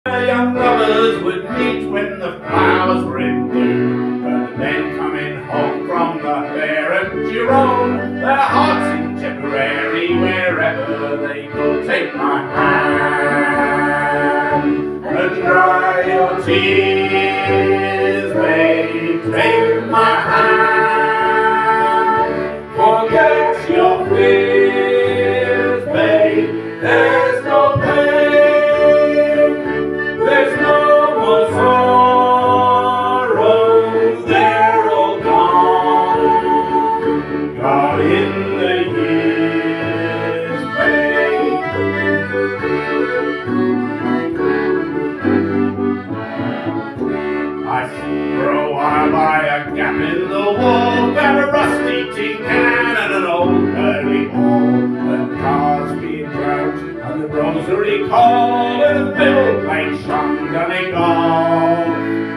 The young lovers would meet when the flowers were in bloom, but the men coming home from the fair at Jerome, their hearts in Tipperary, wherever they go. Take my hand and dry your tears, babe. Take my hand, forget your fears, babe. There's no pain, there's no more sorrow, they're all gone, gone in the years, babe. I for a while by a gap in the wall, got a rusty tin can and an old early ball, and cars being drowned, and the rosary call, and the fiddle playing shum Donegal.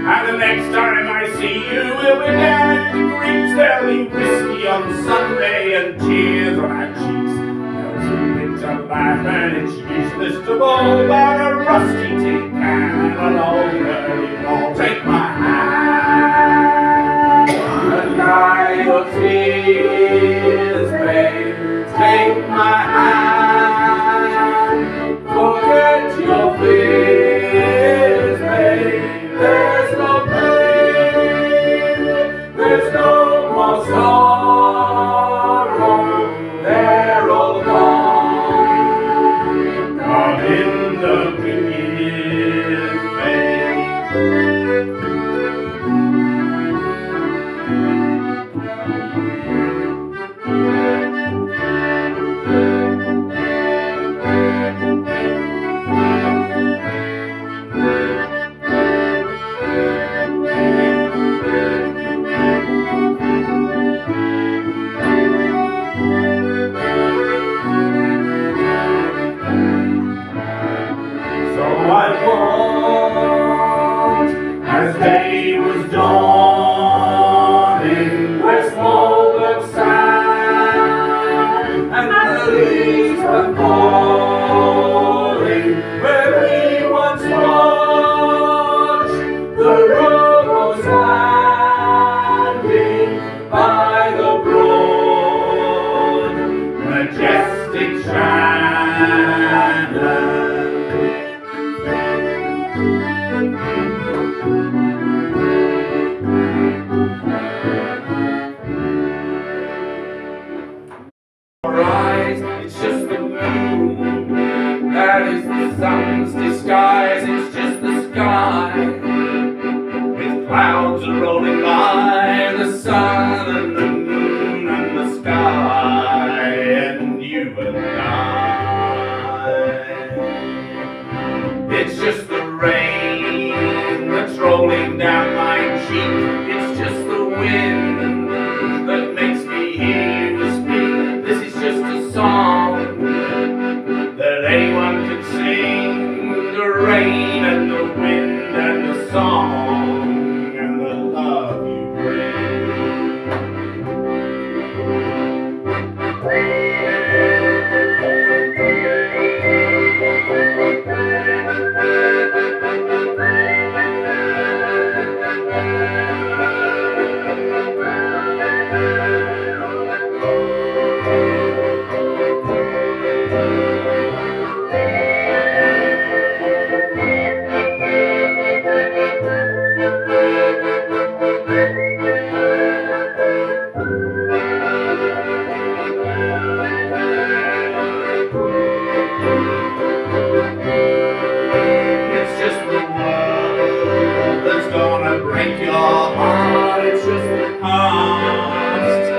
And the next time I see you, we'll be down in the Greeks. There'll be whiskey on Sunday and tears on our cheeks. Now too big to laugh and it's useless to bawl about a rusty tin can and an old early ball. Take my hand and dry your tears, babe. Take my hand, forget your fears, babe. There's no pain, there's no more sorrow, they're all gone, gone in the years, babe. So I walked as day was dawning, where small birds sang and the leaves were falling, where we once watched the road was landing by the broad majestic Shannon. It's just the moon, that is the sun's disguise. It's just the sky, with clouds rolling by, the sun and the moon and the sky, and you and I. It's just the rain that's rolling down my cheek. It's just the wind that makes me hear you speak. This is just a song that anyone can sing. The rain and the wind and the song and the love you break your heart. It's just the past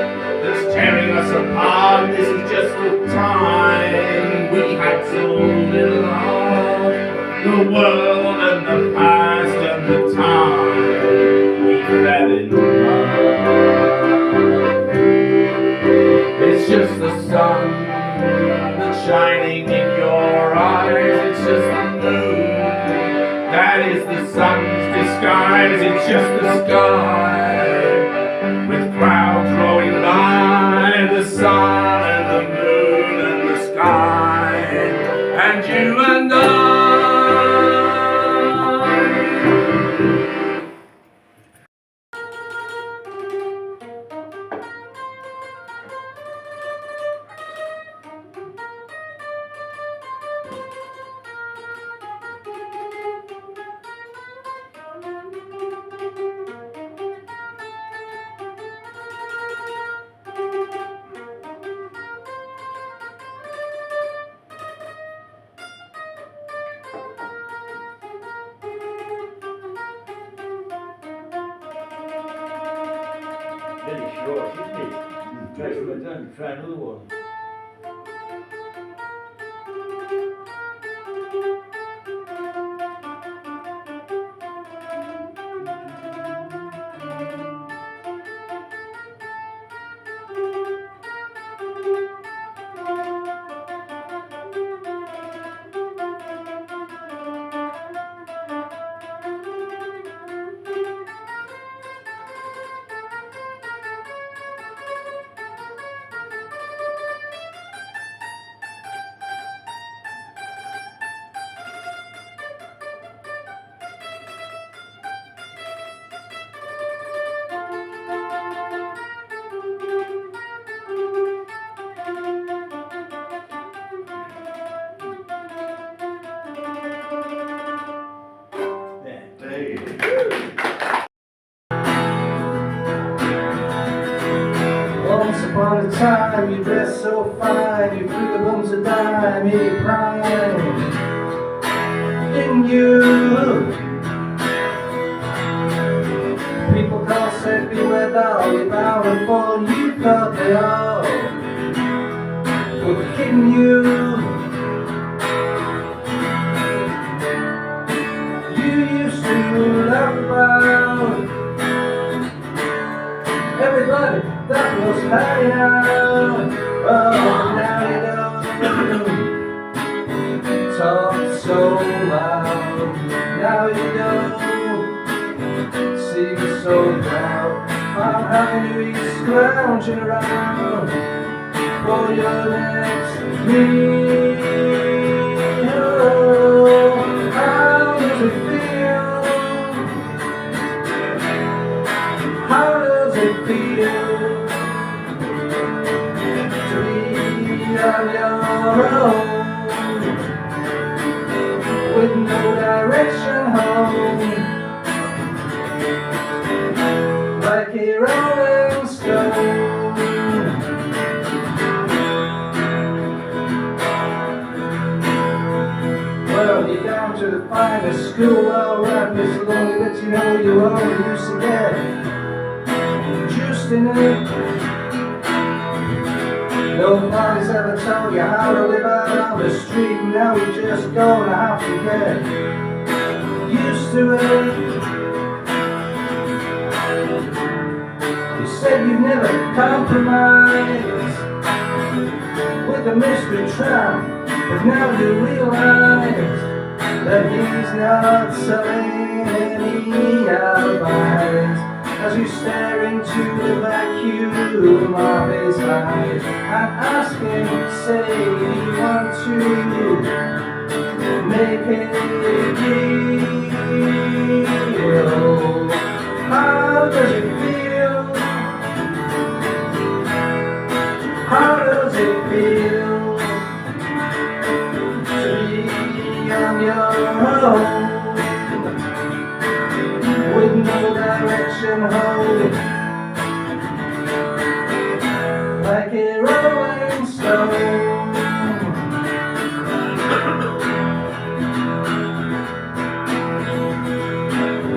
that's tearing us apart. This is just the time we had so little of. The world and the past and the time we fell in love. It's just the sun that's shining in your eyes. It's just the moon that is the sun's disguise. It's just the sky with clouds rolling by, the sun and the moon and the sky, and you and I. Sure, Sydney. Try from my turn. Try another one. Once upon a time, you dressed so fine, you threw the bums a dime, you prime, didn't you? People call said beware thou, you're bound to fall, you thought they all were kidding you. You used to laugh about everybody that was hiding out. Oh, now you don't talk so loud. Now you don't seem so proud. I'm having you scrounging around for your next meal. How does it feel? How does it feel to be on your own with no direction home, like a rolling stone? Well, you're down to the finest school, well, right, Miss Lonely, but you know you only used to get juiced in it. Nobody's ever told you how to live out on the street, and now you're just gonna have to get used to it. You said you'd never compromise with a mystery tramp, but now you realize that he's not selling any alibis. As you stare into the vacuum of his eyes and ask him, say you want to make it real. How does it feel? How does it feel to be on your own with no direction home, like a rolling stone?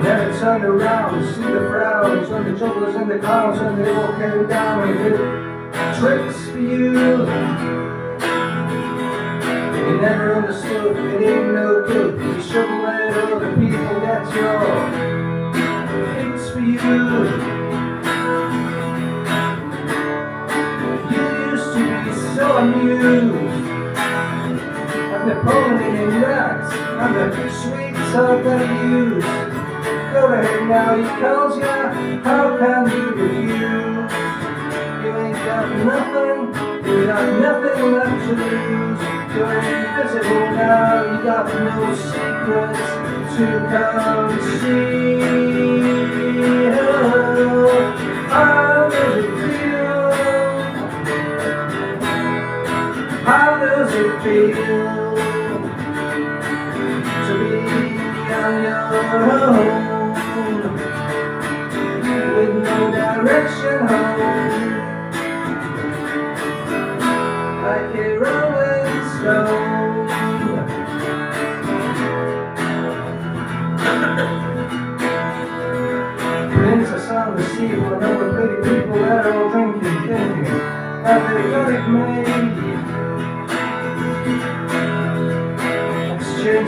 Never turned around to see the frowns when the jugglers and the clowns when they all came down and did tricks for you. You never understood, it ain't no good. You shouldn't let other people get your it's for you. You used to be so amused at the pony and rats and the sweet talk that he used. Go ahead now, he calls you, how can you refuse? You ain't got nothing, you got nothing left to lose. You're invisible now, you got no secrets to conceal. How does it feel? How does it feel to be on your own with no direction home, like a rolling stone? Princess on the sea, one of the pretty people that are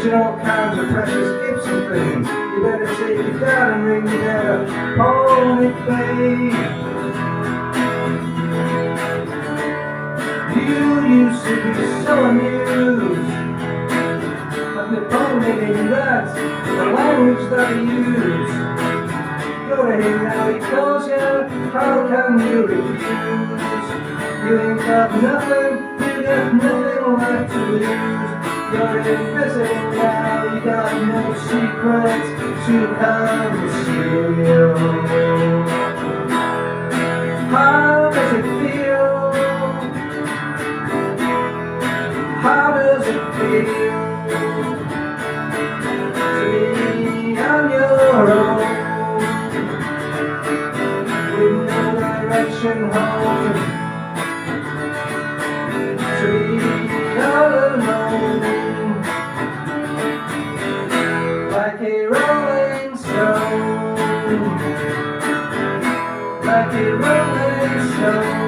and all kinds of precious gifts and things. You better take your diamond ring, you better pawn it, babe. You used to be so amused at the pollinating rats, the language that you use. Go to him now, he calls you, how can you refuse? You ain't got nothing, you got nothing left to lose. You're invisible now, you got no secrets to conceal. How does it feel? How does it feel to be on your own, with no direction home? To be all alone, like a rolling stone, like a rolling stone,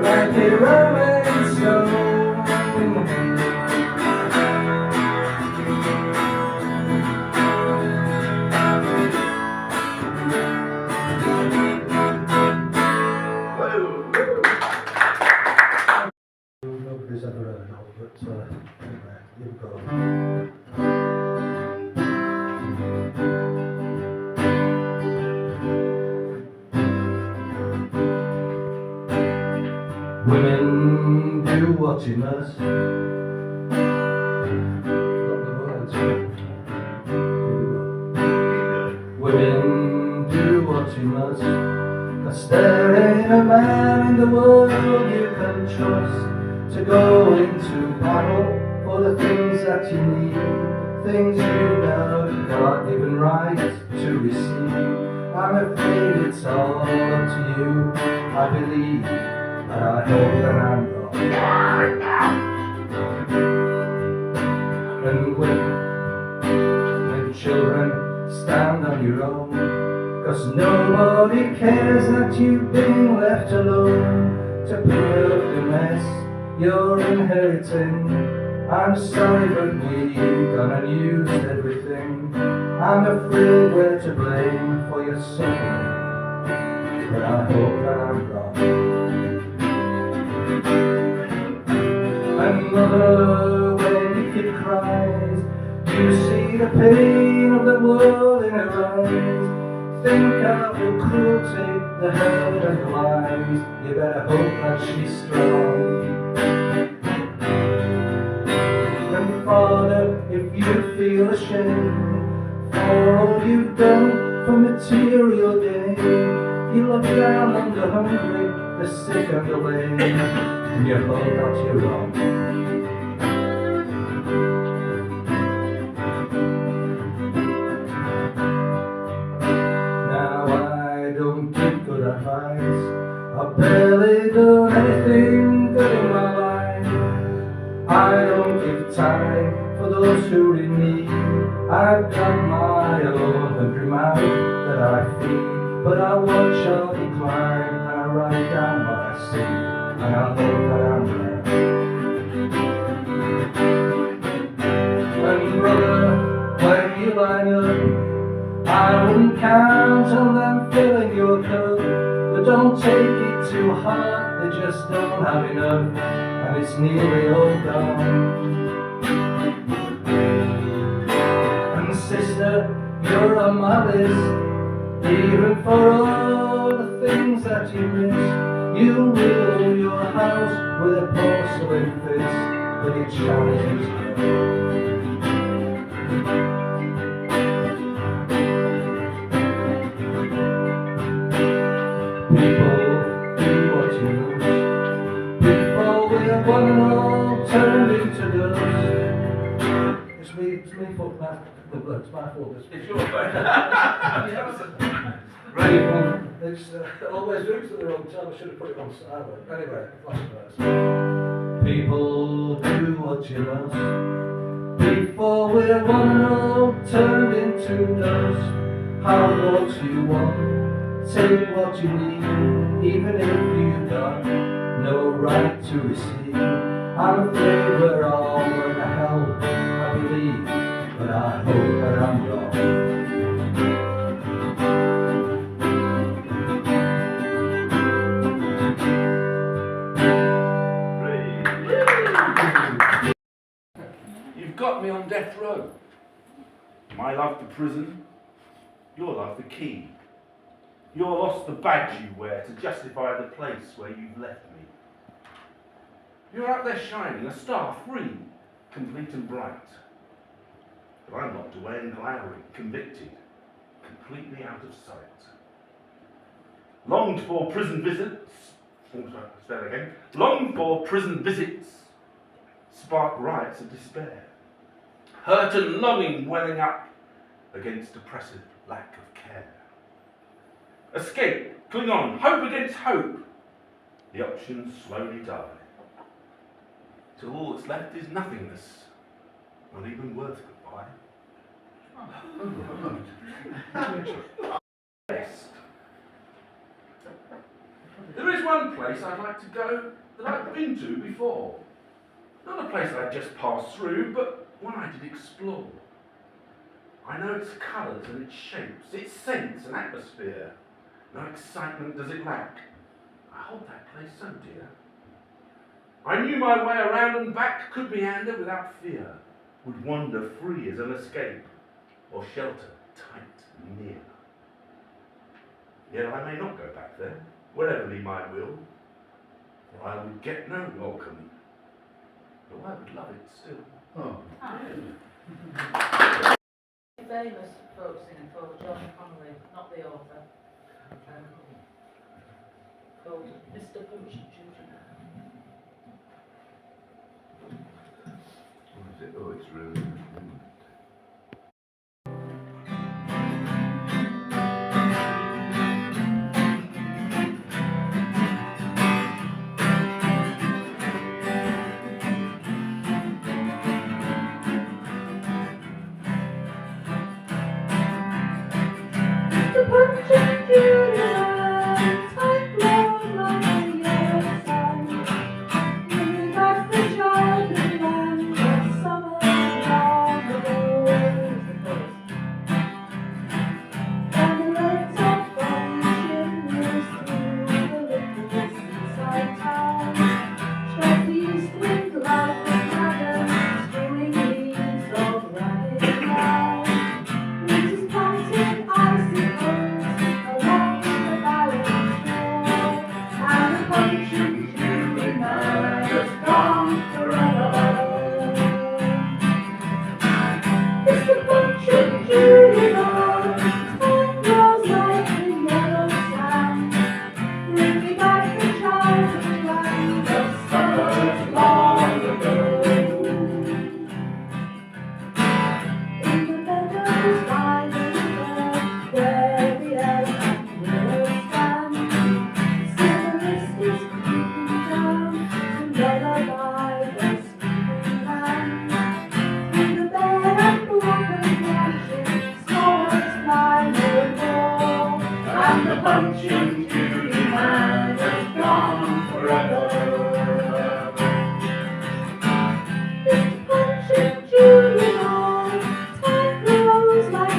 like a rolling stone. Nobody's ever heard of, but anyway, you go. Women do what you must. Not the words. Here we go. Women do what you must. 'Cause there ain't a man in the world you can trust to go into battle for the things that you need, things you never got given right to receive. I'm afraid it's all up to you. I believe, but I hope that I'm wrong. And when children stand on your own, 'cause nobody cares that you've been left alone to pick up the mess you're inheriting. I'm sorry, but we've gone and used everything. I'm afraid we're to blame for your suffering, but I hope that I'm wrong. And mother, when your kid cries, you see the pain of the world in her eyes. Think of the cruelty, the hurt and the lies. You better hope that she's strong. And Father, if you feel ashamed for all you've done for material gain, you look down on the hungry, the sick and the lame, and you hope that you're wrong. I've barely done anything good in my life. I don't give time for those who in need. I've got my own hungry mouth that I feed, but I watch all decline and I write down what I see, and I hope that I'm right. And brother, when you line up, I wouldn't count on them filling your cup. But don't take it too hard, they just don't have enough, and it's nearly all gone. And sister, you're on my list, even for all the things that you miss. You rule your house with a porcelain fist, but it challenges you. People do what you must before we are one and all turned into dust. It's me fault, Matt. It's my fault. It's your fault. Right. It's always roots at the wrong time. I should have put it on silent. Anyway, last verse. People do what you must before we're one and all turned into dust. Have what you want. Take what you need, even if you've got no right to receive. I'm afraid we're all I hope that I'm wrong. You've got me on death row. My love the prison, your love the key. Your loss the badge you wear to justify the place where you've left me. You're out there shining, a star free, complete and bright. But I'm locked away and glowering, convicted, completely out of sight. Longed for prison visits, longed for prison visits, spark riots of despair. Hurt and longing welling up against oppressive lack of care. Escape, cling on, hope against hope. The options slowly die. Till all that's left is nothingness, not even worth goodbye. Best. There is one place I'd like to go that I've been to before. Not a place I'd just passed through, but one I did explore. I know its colours and its shapes, its scents and atmosphere. No excitement does it lack. I hold that place so dear. I knew my way around and back, could meander without fear, would wander free as an escape, or shelter tight and near. Yet I may not go back there, wherever be my will, for I would get no welcome, though I would love it still. Oh. Famous folk singer called John Connolly, not the author, called Mr. Punch and Judy. What is it? Oh, it's really. Like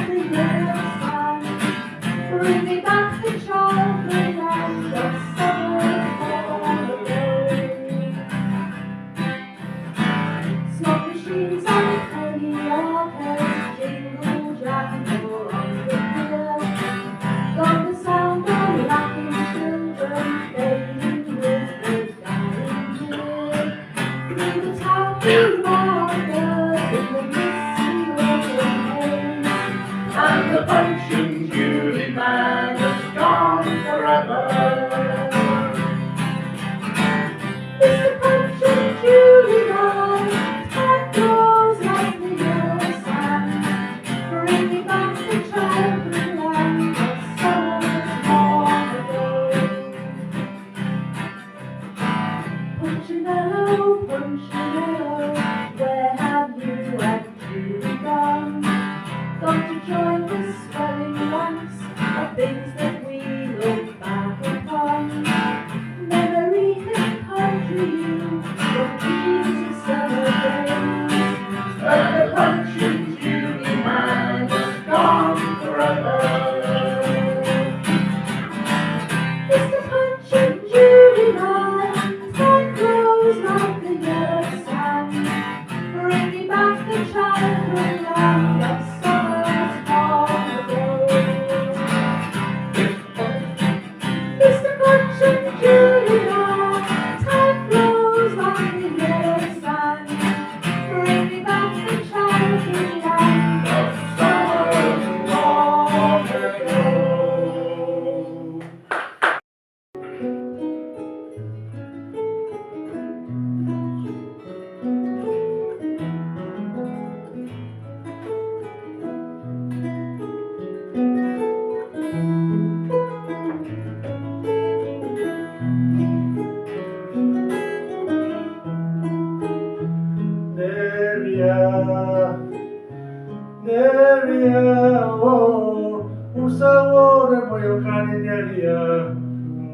Neria, oh, usawore moyo kani neria,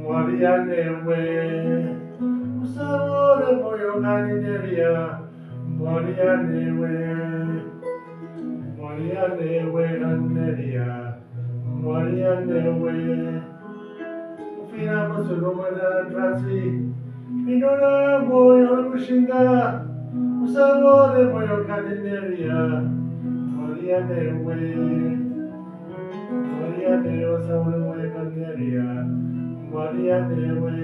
Maria newe. Usawore moyo kani neria, Maria newe. Maria newe neria, Maria newe. Ufina masurumana trasi, minona moyo kushinga, usawore moyo kani neria. Maria newe, Maria newe, saure moye kaneria, Maria newe.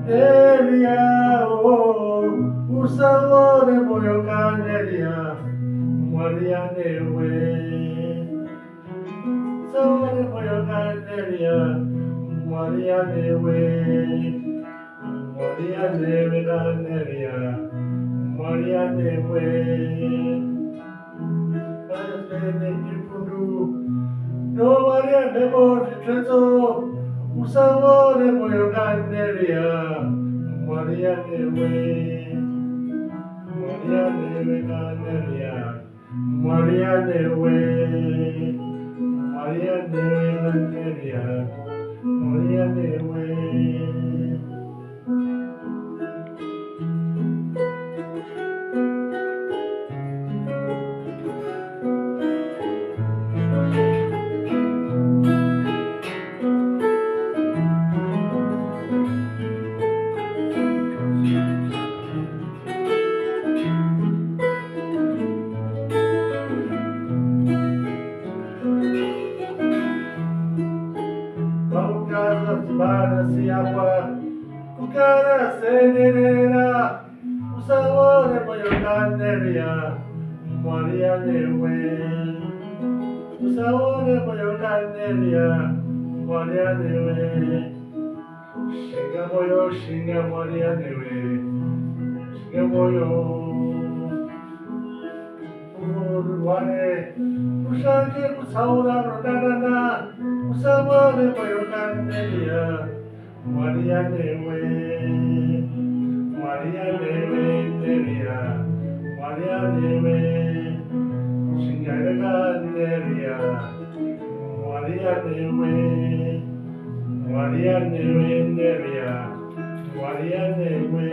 Neria, oh, usawore moyo kaneria, Maria newe. Usawore moyo kaneria, Maria newe. Maria newe kaneria, Maria newe. Kasene kipundu, no Maria nebo trezo. Usawore moyo kaneria, Maria newe, Maria newe kaneria, Maria newe, Maria newe kaneria, Maria newe. Para si agua, tu cara serena, usawore moyo kaneria, Maria newe. Usawore moyo kaneria, Maria newe. Shinga Maria newe, shinga moyo. Uruwane, ushange kusaura rodana. Usawore moyo kaneria, Maria newe, Maria newe neria, Maria newe, shingare kaneria, Maria newe, Maria newe neria, Maria newe.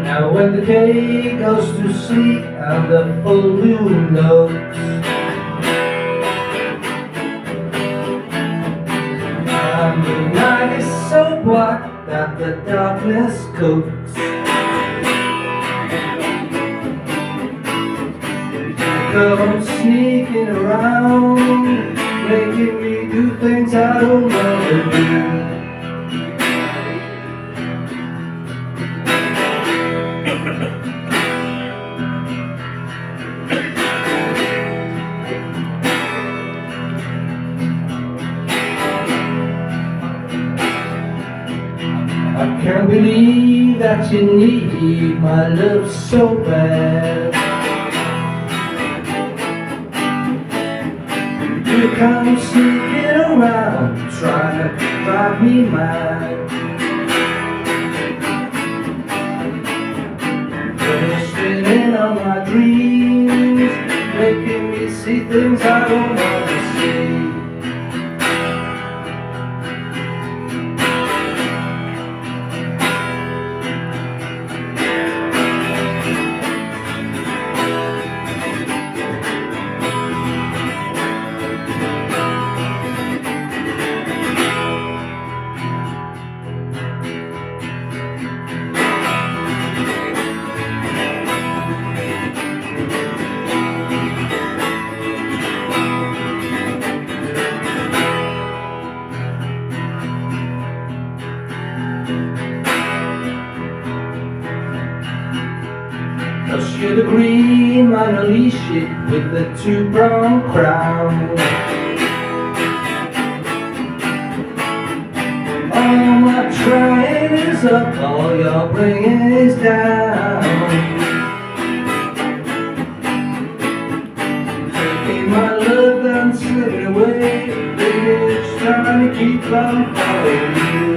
Now when the day goes to sleep and the full moon looks And the night is so black that the darkness cooks. Come sneaking around, making me do things I don't want to do. I can't believe that you need my love so bad. You come sneaking around, trying to drive me mad. You're spinning on my dreams, making me see things I don't want to see. Cause you're the green Mona ship with the two-brown crown. All my trying is up, all you're bringing is down. Taking my love and slipping away, baby, just trying to keep on following you.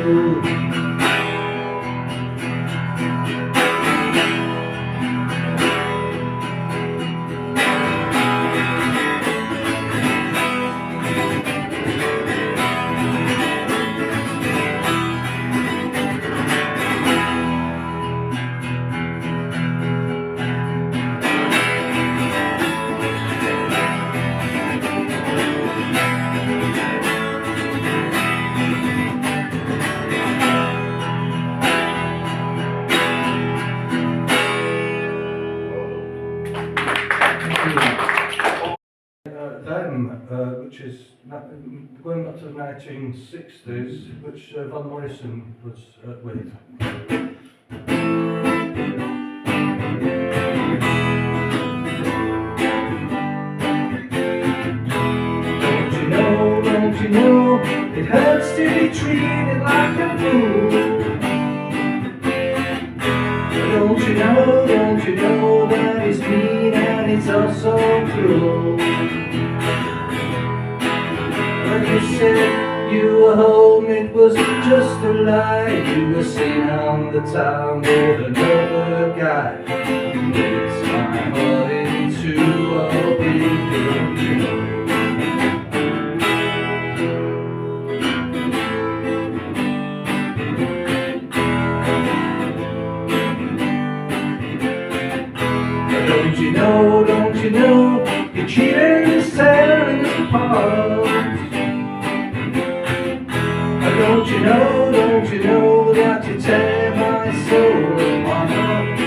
Which is going back to the 1960s, which Van Morrison was with. Don't you know, it hurts to be treated like a fool. Don't you know that it's mean and it's also cruel. You said you were home, it was just a lie. You were seen on the town with another guy. Makes my heart into a big girl. Don't you know, your cheating is tearing us apart. Don't you know that you tear my soul apart?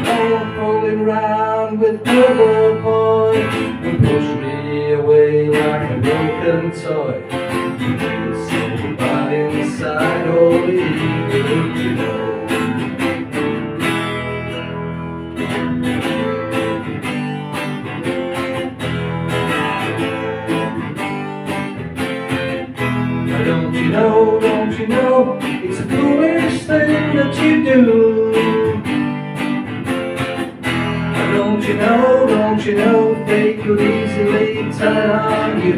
Oh, fooling round with another boy and push me away like a broken toy. You're so bad inside, only don't you know? Don't you know, it's a foolish thing that you do. Don't you know, fate could easily turn on you.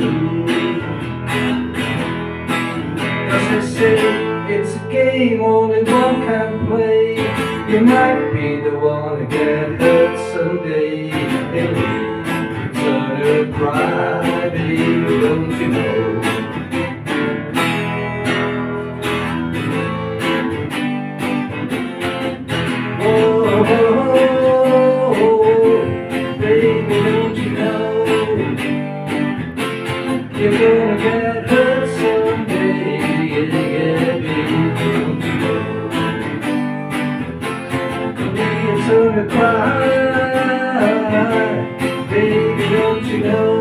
Cause they say it's a game only one can play. You might be the one to get hurt someday. And turn her cry, baby, don't you know? You're gonna get hurt someday. Yeah, baby, don't you know? Don't be a turn to cry, baby, don't you know?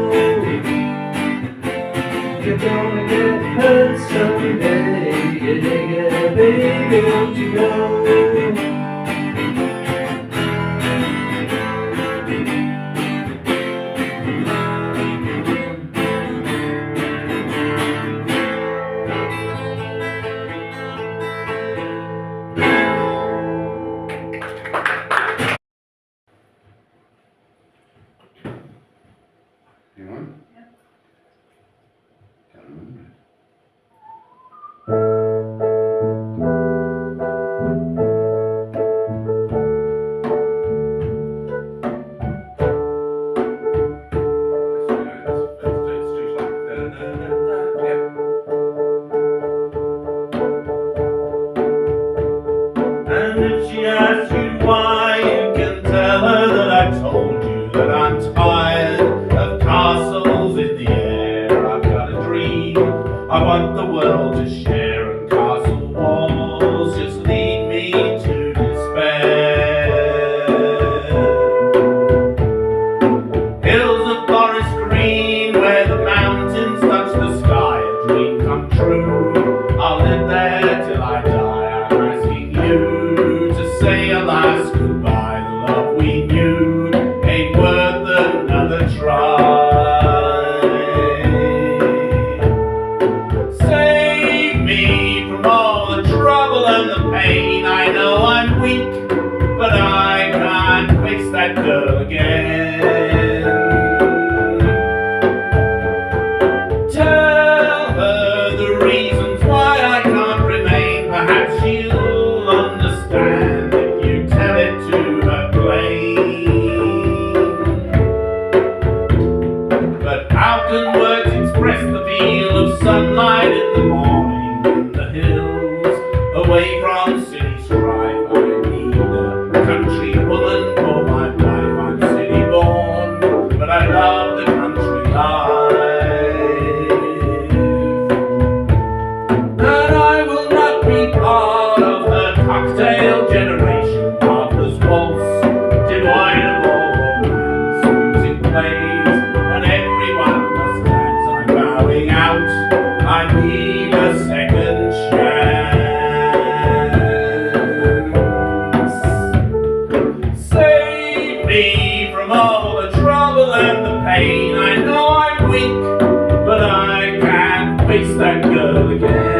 You're gonna get hurt someday. Yeah, baby, don't you know? Anyone? Can't remember it. And if she asks you why, you can tell her that I told you that I'm tired of castles in the air. I've got a dream I want the world to share, and castle walls just lead me to despair. Hills of forest green where the mountains touch the sky, a dream come true. I'll live there till I die. I'm asking you to say a last goodbye. The love we knew ain't worth another try. Save me from all the trouble and the pain. I know I'm weak, but I can't fix that girl again. Tell her the reasons why I can't remain. Perhaps she'll understand if you tell it to her plain. But how can words express the feel of sunlight in the morning in the hills, away from city strife? I need a country woman for my wife. I'm city born, but I love the country life. And I will not be part of her cocktail generation. Partners waltz, devoid of all romance. Music plays, and everyone must dance. I'm bowing out, I need a second chance. Save me from all the trouble and the pain. I know I'm weak, but I can't face that girl again.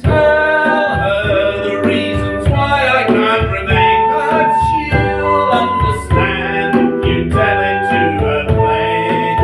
Tell her the reasons why I can't remain. Perhaps she'll understand if you tell it to her plain.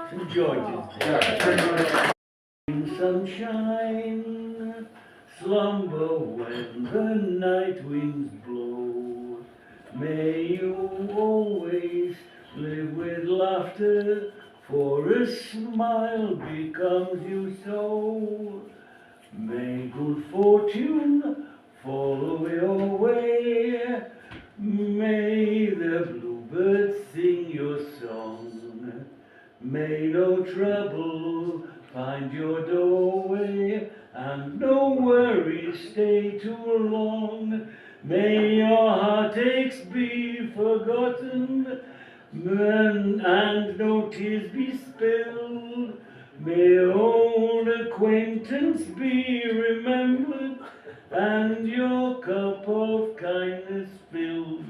St. George's Day. In sunshine, slumber when the night winds blow. May you always live with laughter, for a smile becomes you so. May good fortune follow your way. May the bluebirds sing your song. May no trouble find your doorway, and no worries stay too long. May your heartaches be forgotten, and no tears be spilled. May old acquaintance be remembered, and your cup of kindness filled.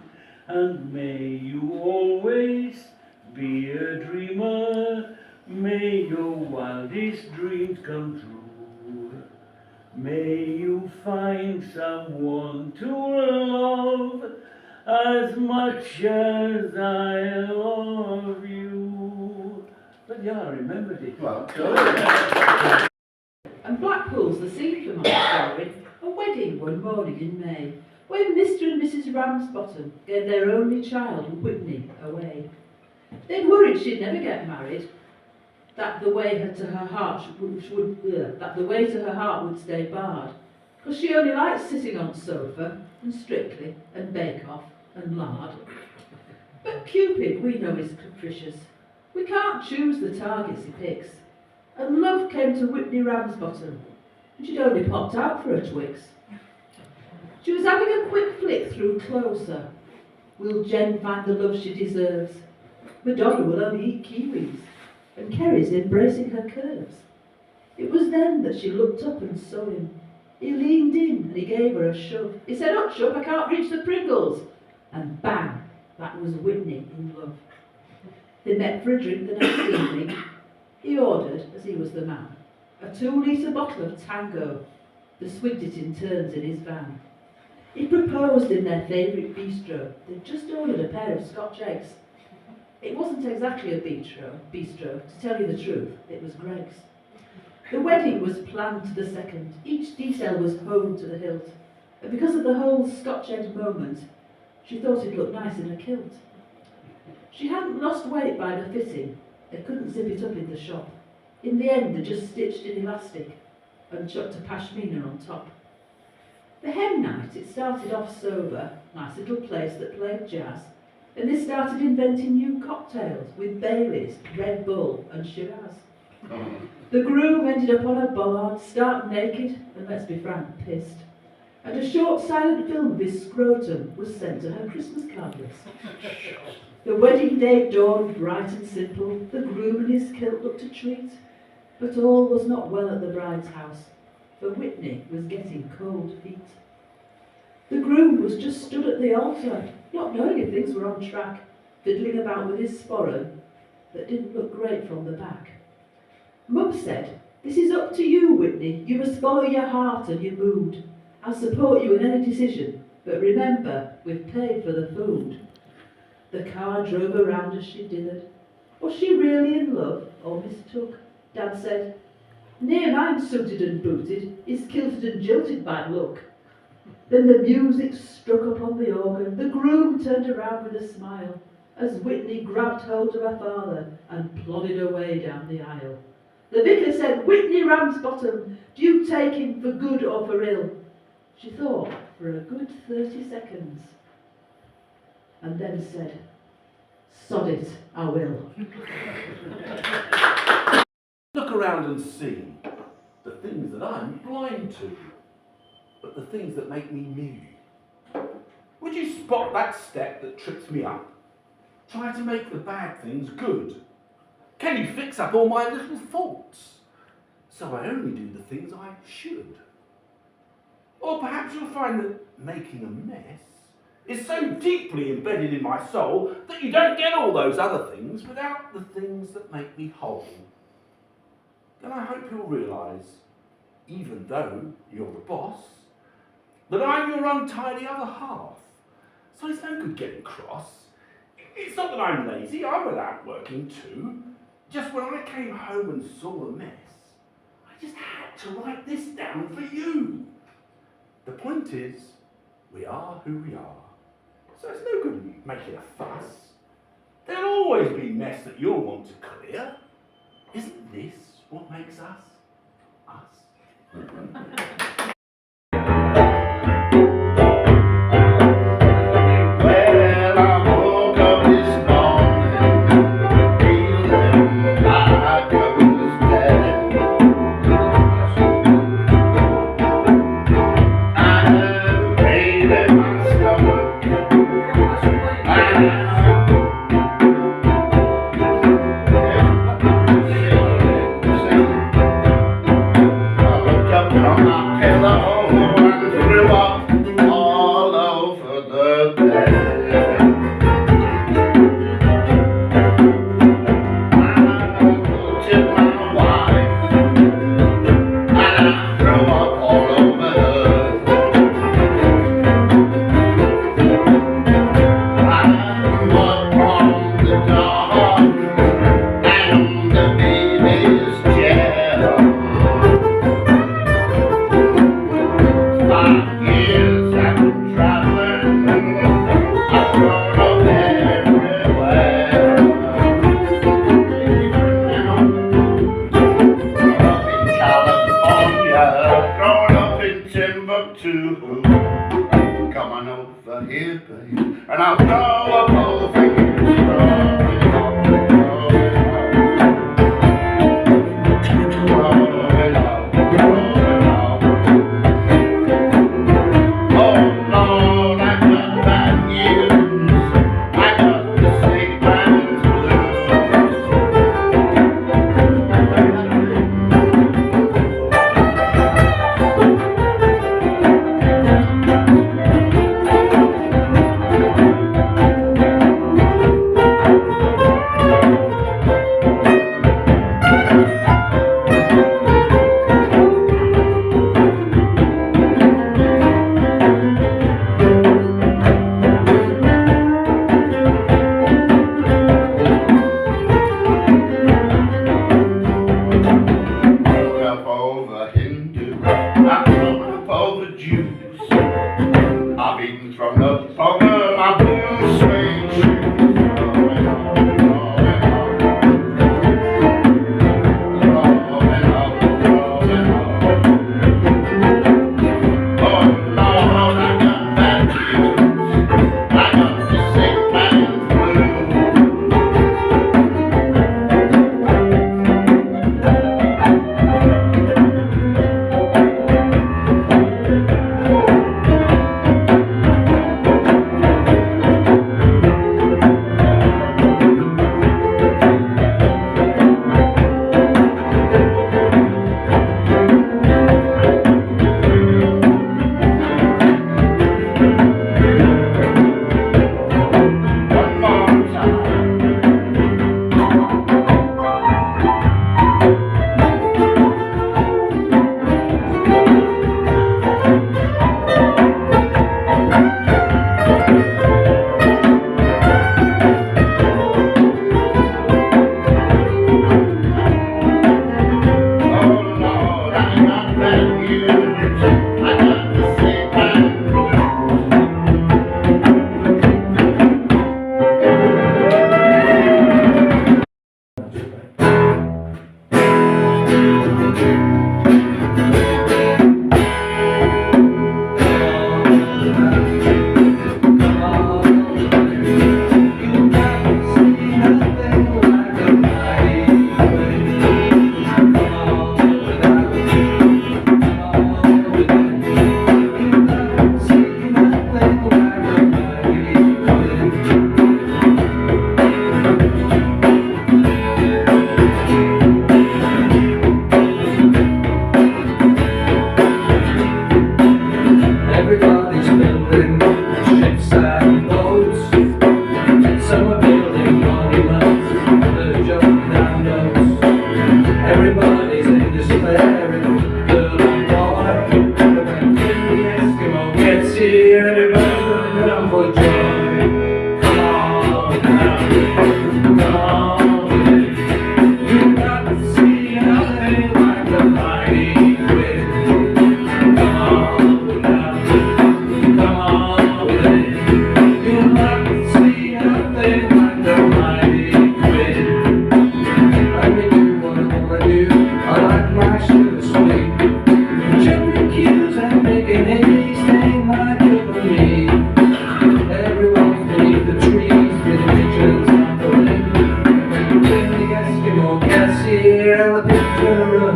And may you always be a dreamer, may your wildest dreams come true. May you find someone to love as much as I love you. But yeah, I remembered it. Well, And Blackpool's the scene for my story. A wedding one morning in May, when Mr. and Mrs. Ramsbottom gave their only child, Whitney, away. They'd worried she'd never get married, that the way to her heart would stay barred, because she only liked sitting on sofa and Strictly and Bake Off and lard. But Cupid, we know, is capricious. We can't choose the targets he picks. And love came to Whitney Ramsbottom, and she'd only popped out for a Twix. She was having a quick flick through Closer. Will Jen find the love she deserves? Madonna will only eat kiwis, and Kerry's embracing her curves. It was then that she looked up and saw him. He leaned in and he gave her a shove. He said, "Up, shove, I can't reach the Pringles." And bang, that was Whitney in love. They met for a drink the next evening. He ordered, as he was the man, a 2-litre bottle of Tango. They swigged it in turns in his van. He proposed in their favourite bistro. They'd just ordered a pair of Scotch eggs. It wasn't exactly a bistro, to tell you the truth, it was Greg's. The wedding was planned to the second. Each detail was honed to the hilt. And because of the whole Scotch egg moment, she thought it looked nice in a kilt. She hadn't lost weight by the fitting. They couldn't zip it up in the shop. In the end, they just stitched in elastic and chucked a pashmina on top. The hen night, it started off sober, nice little place that played jazz, and they started inventing new cocktails with Baileys, Red Bull and Shiraz. The groom ended up on a bollard, stark naked, and let's be frank, pissed. And a short silent film of his scrotum was sent to her Christmas card list. The wedding day dawned bright and simple, the groom in his kilt looked a treat. But all was not well at the bride's house, for Whitney was getting cold feet. The groom was just stood at the altar, not knowing if things were on track, fiddling about with his sporran that didn't look great from the back. Mum said, "This is up to you, Whitney. You must follow your heart and your mood. I'll support you in any decision, but remember, we've paid for the food." The car drove around as she dithered. Was she really in love, or mistook? Dad said, "Near mine's suited and booted, he's kilted and jilted by luck." Then the music struck up on the organ. The groom turned around with a smile as Whitney grabbed hold of her father and plodded away down the aisle. The vicar said, "Whitney Ramsbottom, do you take him for good or for ill?" She thought for a good 30 seconds and then said, "Sod it, I will." Look around and see the things that I'm blind to, but the things that make me me. Would you spot that step that trips me up? try to make the bad things good? Can you fix up all my little faults, so I only do the things I should? Or perhaps you'll find that making a mess is so deeply embedded in my soul that you don't get all those other things without the things that make me whole. Then I hope you'll realise, even though you're the boss, that I'm your untidy other half. So it's no good getting cross. It's not that I'm lazy, I went out working too. Just when I came home and saw the mess, I just had to write this down for you. The point is, we are who we are. So it's no good making a fuss. There'll always be mess that you'll want to clear. Isn't this what makes us, us? Well, I woke up this morning feeling like I was dead. I had a pain in my stomach. I looked up from my pillow and threw up all over the bed. I looked at my wife and I threw up all over her. I threw up on the dog and the baby's chair. 5 years I've been traveling, I've grown up everywhere. Even now, grown up in California, grown up in Timbuktu. Come on over here, babe, and I'll throw up over you.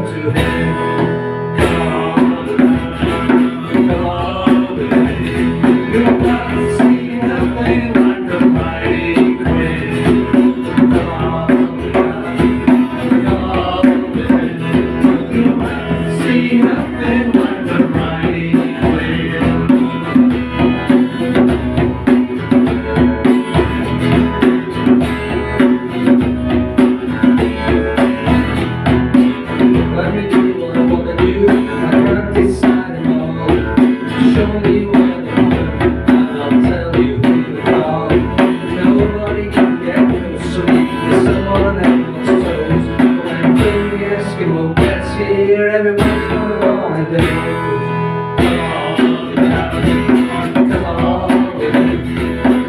to him. Come on, baby. You're about to see nothing like the mighty queen. Come on, baby. You're about to see nothing like the mighty queen. Let me do what I wanna do. I can't decide it all. Show me where to go, and I'll tell you who to call. Nobody can get close to me. There's someone on everyone's toes. When the Eskimo gets here, everyone's gonna know my days. Come on, baby.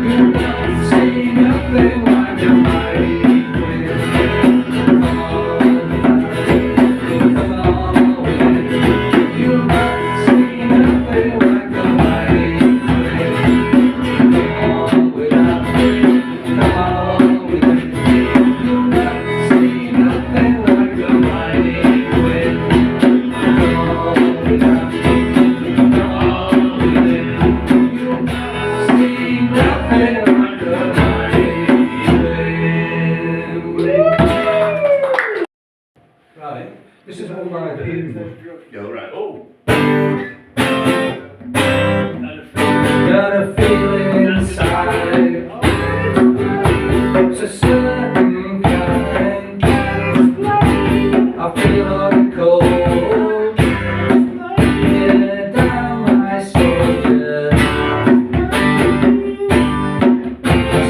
You're not seeing nothing like the mighty queen. Come on, you're not seeing nothing like the mighty queen. Come on, without me. Come on, with me. You're not seeing nothing like the mighty queen. Come on, without me. Come on, with me. You're not seeing nothing like the mighty queen. Right, this is all my opinion. Go right. Oh. Got a feeling inside. It's a certain kind. I feel all the cold. Yeah, down my shoulder. I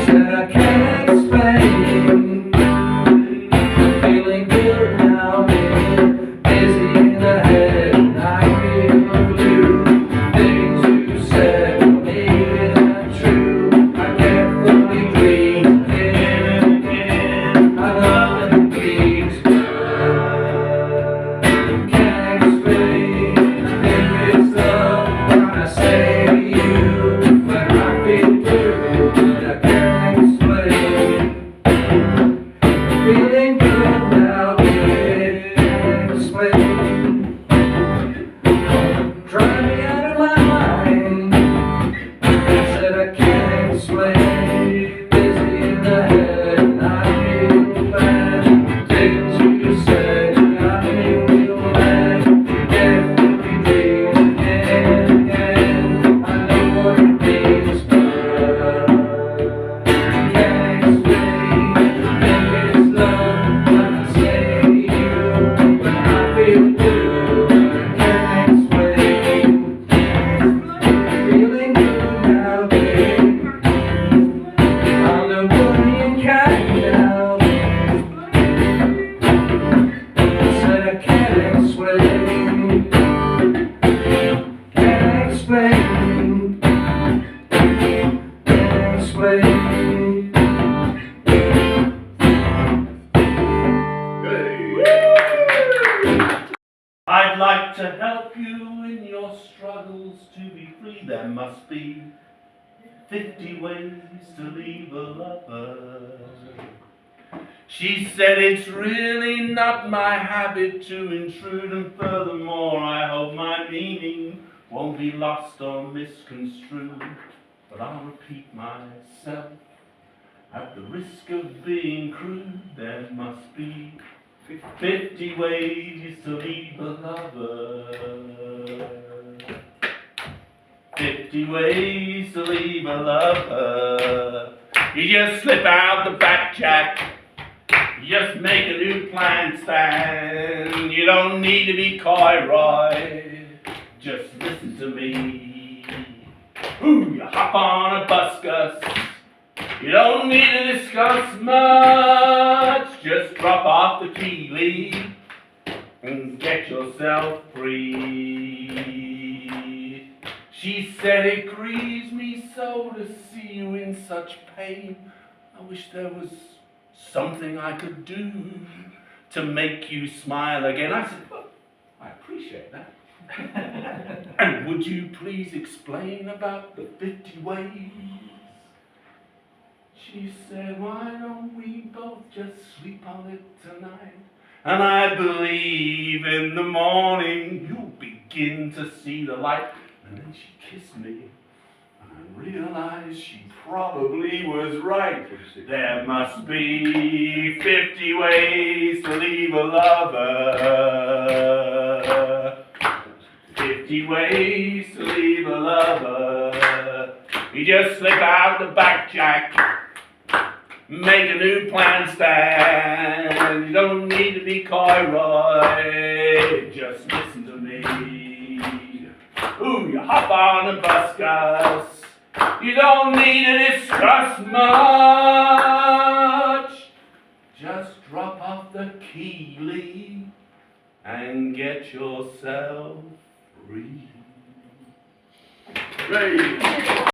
said I can't explain. Feeling good now, baby. Busy in the head, and I feel blue. Things you said were maybe not true. I get fully green again and again. I love the dreams. Can't explain. Think it's love when I say to you when I feel blue, but I can't explain. Feeling good now, baby. Can't explain. Drive me out of my mind. I said I can't explain. Busy in the head, and I feel bad. Things you said got me real mad. Get fully dreams again and again. I know what it means, but can't explain. Think it's love when I say to you when I feel blue. Can't explain. Feeling good now, babe. I'm the worrying kind now. Said I can't explain. Can't explain. Can't explain. I'd like to help you in your struggles to be free. There must be 50 ways to leave a lover. She said it's really not my habit to intrude, and furthermore I hope my meaning won't be lost or misconstrued. But I'll repeat myself at the risk of being crude. There must be 50 ways to leave a lover. 50 ways to leave a lover. You just slip out the back, Jack. You just make a new plan stand. You don't need to be coy, Roy. Just listen to me. Ooh, you hop on a bus, Gus. You don't need to discuss much. Just drop off the key, Lee, and get yourself free. She said it grieves me so to see you in such pain. I wish there was something I could do to make you smile again. I said, well, I appreciate that. And would you please explain about the 50 ways? She said, why don't we both just sleep on it tonight? And I believe in the morning you'll begin to see the light. And then she kissed me. And I realized she probably was right. There must be 50 ways to leave a lover. 50 ways to leave a lover. You just slip out the back, Jack. Make a new plan stand. You don't need to be coy, Roy. Just listen to me. Ooh, you hop on a bus, Gus. You don't need to discuss much. Just drop off the key, Lee, and get yourself free.